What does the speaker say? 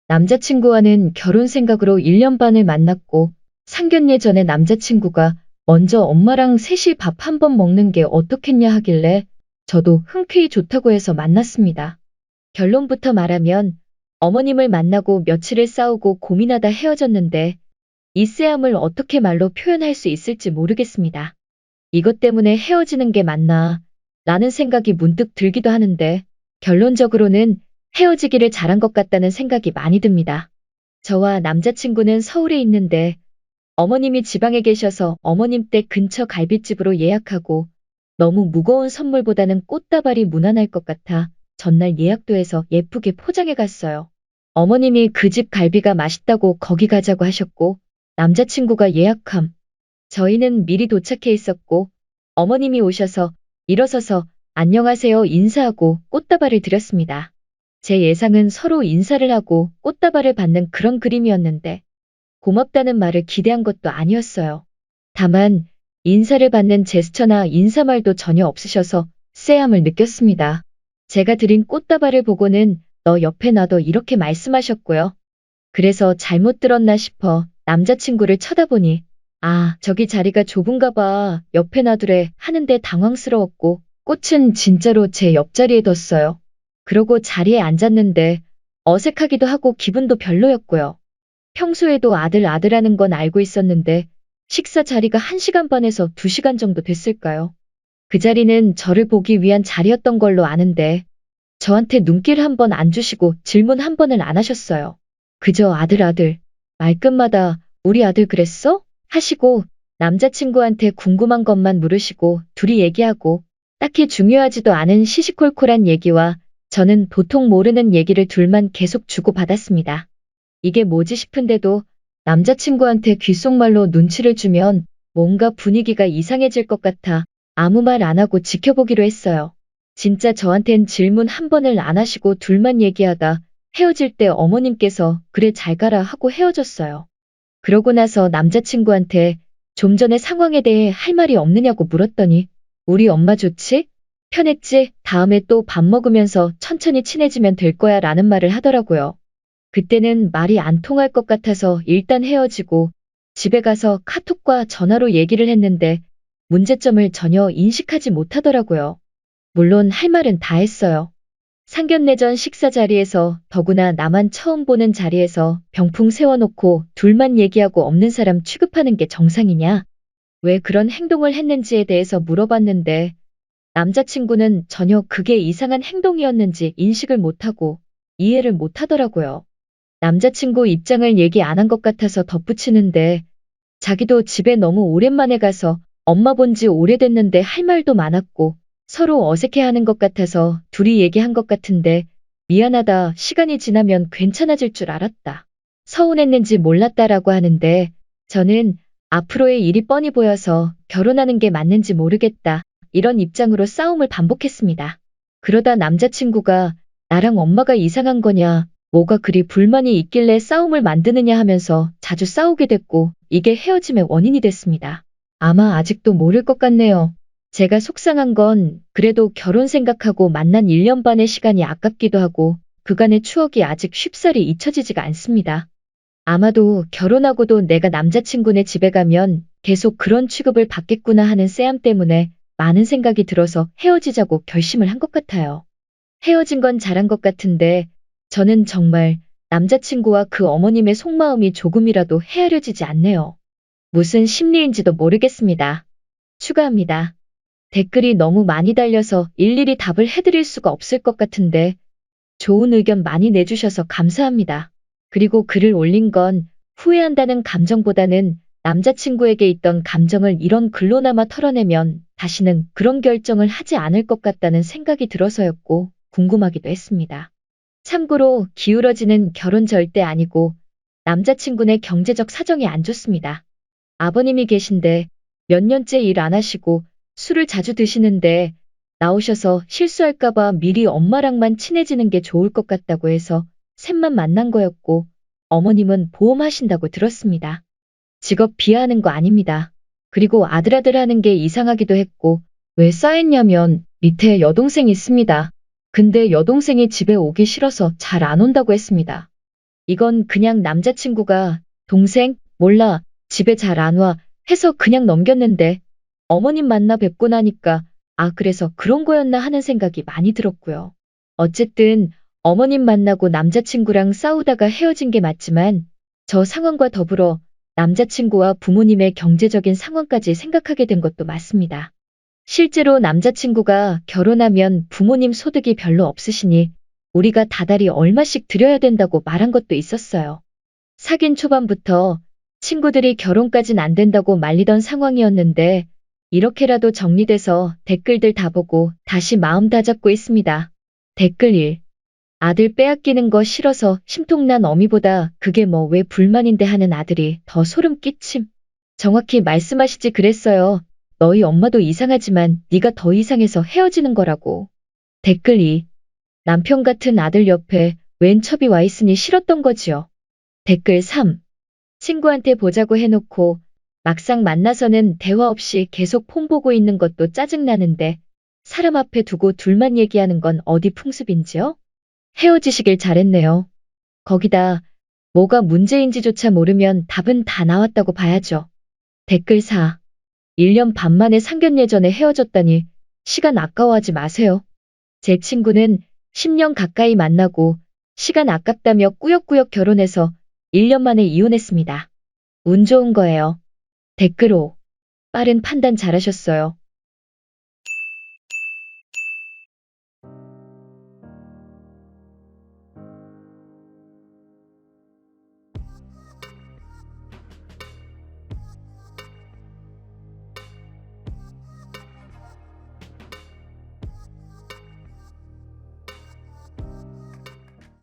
남자친구와는 결혼 생각으로 1년 반을 만났고 상견례 전에 남자친구가 먼저 엄마랑 셋이 밥 한 번 먹는 게 어떻겠냐 하길래 저도 흔쾌히 좋다고 해서 만났습니다. 결론부터 말하면 어머님을 만나고 며칠을 싸우고 고민하다 헤어졌는데 이 쎄함을 어떻게 말로 표현할 수 있을지 모르겠습니다. 이것 때문에 헤어지는 게 맞나 라는 생각이 문득 들기도 하는데 결론적으로는 헤어지기를 잘한 것 같다는 생각이 많이 듭니다. 저와 남자친구는 서울에 있는데 어머님이 지방에 계셔서 어머님 댁 근처 갈빗집으로 예약하고 너무 무거운 선물보다는 꽃다발이 무난할 것 같아 전날 예약도 해서 예쁘게 포장해 갔어요. 어머님이 그 집 갈비가 맛있다고 거기 가자고 하셨고 남자친구가 예약함. 저희는 미리 도착해 있었고 어머님이 오셔서 일어서서 안녕하세요 인사하고 꽃다발을 드렸습니다. 제 예상은 서로 인사를 하고 꽃다발을 받는 그런 그림이었는데 고맙다는 말을 기대한 것도 아니었어요. 다만 인사를 받는 제스처나 인사말도 전혀 없으셔서 쎄함을 느꼈습니다. 제가 드린 꽃다발을 보고는 너 옆에 놔둬 이렇게 말씀하셨고요. 그래서 잘못 들었나 싶어 남자친구를 쳐다보니 아, 저기 자리가 좁은가 봐. 옆에 놔두래 하는데 당황스러웠고 꽃은 진짜로 제 옆자리에 뒀어요. 그러고 자리에 앉았는데 어색하기도 하고 기분도 별로였고요. 평소에도 아들 하는 건 알고 있었는데 식사 자리가 1시간 반에서 2시간 정도 됐을까요? 그 자리는 저를 보기 위한 자리였던 걸로 아는데 저한테 눈길 한 번 안 주시고 질문 한 번을 안 하셨어요. 그저 아들. 말끝마다 우리 아들 그랬어? 하시고 남자친구한테 궁금한 것만 물으시고 둘이 얘기하고 딱히 중요하지도 않은 시시콜콜한 얘기와 저는 도통 모르는 얘기를 둘만 계속 주고받았습니다. 이게 뭐지 싶은데도 남자친구한테 귓속말로 눈치를 주면 뭔가 분위기가 이상해질 것 같아 아무 말 안 하고 지켜보기로 했어요. 진짜 저한텐 질문 한 번을 안 하시고 둘만 얘기하다 헤어질 때 어머님께서 그래 잘 가라 하고 헤어졌어요. 그러고 나서 남자친구한테 좀 전에 상황에 대해 할 말이 없느냐고 물었더니 우리 엄마 좋지? 편했지? 다음에 또 밥 먹으면서 천천히 친해지면 될 거야 라는 말을 하더라고요. 그때는 말이 안 통할 것 같아서 일단 헤어지고 집에 가서 카톡과 전화로 얘기를 했는데 문제점을 전혀 인식하지 못하더라고요. 물론 할 말은 다 했어요. 상견례 전 식사 자리에서 더구나 나만 처음 보는 자리에서 병풍 세워놓고 둘만 얘기하고 없는 사람 취급하는 게 정상이냐? 왜 그런 행동을 했는지에 대해서 물어봤는데 남자친구는 전혀 그게 이상한 행동이었는지 인식을 못하고 이해를 못하더라고요. 남자친구 입장을 얘기 안 한 것 같아서 덧붙이는데 자기도 집에 너무 오랜만에 가서 엄마 본지 오래됐는데 할 말도 많았고 서로 어색해하는 것 같아서 둘이 얘기한 것 같은데 미안하다. 시간이 지나면 괜찮아질 줄 알았다. 서운했는지 몰랐다라고 하는데 저는 앞으로의 일이 뻔히 보여서 결혼하는 게 맞는지 모르겠다. 이런 입장으로 싸움을 반복했습니다. 그러다 남자친구가 나랑 엄마가 이상한 거냐, 뭐가 그리 불만이 있길래 싸움을 만드느냐 하면서 자주 싸우게 됐고 이게 헤어짐의 원인이 됐습니다. 아마 아직도 모를 것 같네요. 제가 속상한 건 그래도 결혼 생각하고 만난 1년 반의 시간이 아깝기도 하고 그간의 추억이 아직 쉽사리 잊혀지지가 않습니다. 아마도 결혼하고도 내가 남자친구네 집에 가면 계속 그런 취급을 받겠구나 하는 쎄함 때문에 많은 생각이 들어서 헤어지자고 결심을 한 것 같아요. 헤어진 건 잘한 것 같은데 저는 정말 남자친구와 그 어머님의 속마음이 조금이라도 헤아려지지 않네요. 무슨 심리인지도 모르겠습니다. 추가합니다. 댓글이 너무 많이 달려서 일일이 답을 해드릴 수가 없을 것 같은데 좋은 의견 많이 내주셔서 감사합니다. 그리고 글을 올린 건 후회한다는 감정보다는 남자친구에게 있던 감정을 이런 글로나마 털어내면 다시는 그런 결정을 하지 않을 것 같다는 생각이 들어서였고 궁금하기도 했습니다. 참고로 기울어지는 결혼 절대 아니고 남자친구네 경제적 사정이 안 좋습니다. 아버님이 계신데 몇 년째 일 안 하시고 술을 자주 드시는데 나오셔서 실수할까봐 미리 엄마랑만 친해지는 게 좋을 것 같다고 해서 셋만 만난 거였고 어머님은 보험하신다고 들었습니다. 직업 비하하는 거 아닙니다. 그리고 아들 하는 게 이상하기도 했고 왜 싸했냐면 밑에 여동생이 있습니다. 근데 여동생이 집에 오기 싫어서 잘 안 온다고 했습니다. 이건 그냥 남자친구가 동생 몰라 집에 잘 안 와 해서 그냥 넘겼는데 어머님 만나 뵙고 나니까 그래서 그런 거였나 하는 생각이 많이 들었고요. 어쨌든 어머님 만나고 남자친구랑 싸우다가 헤어진 게 맞지만 저 상황과 더불어 남자친구와 부모님의 경제적인 상황까지 생각하게 된 것도 맞습니다. 실제로 남자친구가 결혼하면 부모님 소득이 별로 없으시니 우리가 다달이 얼마씩 드려야 된다고 말한 것도 있었어요. 사귄 초반부터 친구들이 결혼까진 안 된다고 말리던 상황이었는데 이렇게라도 정리돼서 댓글들 다 보고 다시 마음 다잡고 있습니다. 댓글 1. 아들 빼앗기는 거 싫어서 심통난 어미보다 그게 뭐 왜 불만인데 하는 아들이 더 소름 끼침. 정확히 말씀하시지 그랬어요. 너희 엄마도 이상하지만 네가 더 이상해서 헤어지는 거라고. 댓글 2. 남편 같은 아들 옆에 웬 첩이 와 있으니 싫었던 거지요. 댓글 3. 친구한테 보자고 해놓고 막상 만나서는 대화 없이 계속 폰 보고 있는 것도 짜증나는데 사람 앞에 두고 둘만 얘기하는 건 어디 풍습인지요? 헤어지시길 잘했네요. 거기다 뭐가 문제인지조차 모르면 답은 다 나왔다고 봐야죠. 댓글 4. 1년 반 만에 상견례 전에 헤어졌다니 시간 아까워하지 마세요. 제 친구는 10년 가까이 만나고 시간 아깝다며 꾸역꾸역 결혼해서 1년 만에 이혼했습니다. 운 좋은 거예요. 댓글 5. 빠른 판단 잘하셨어요.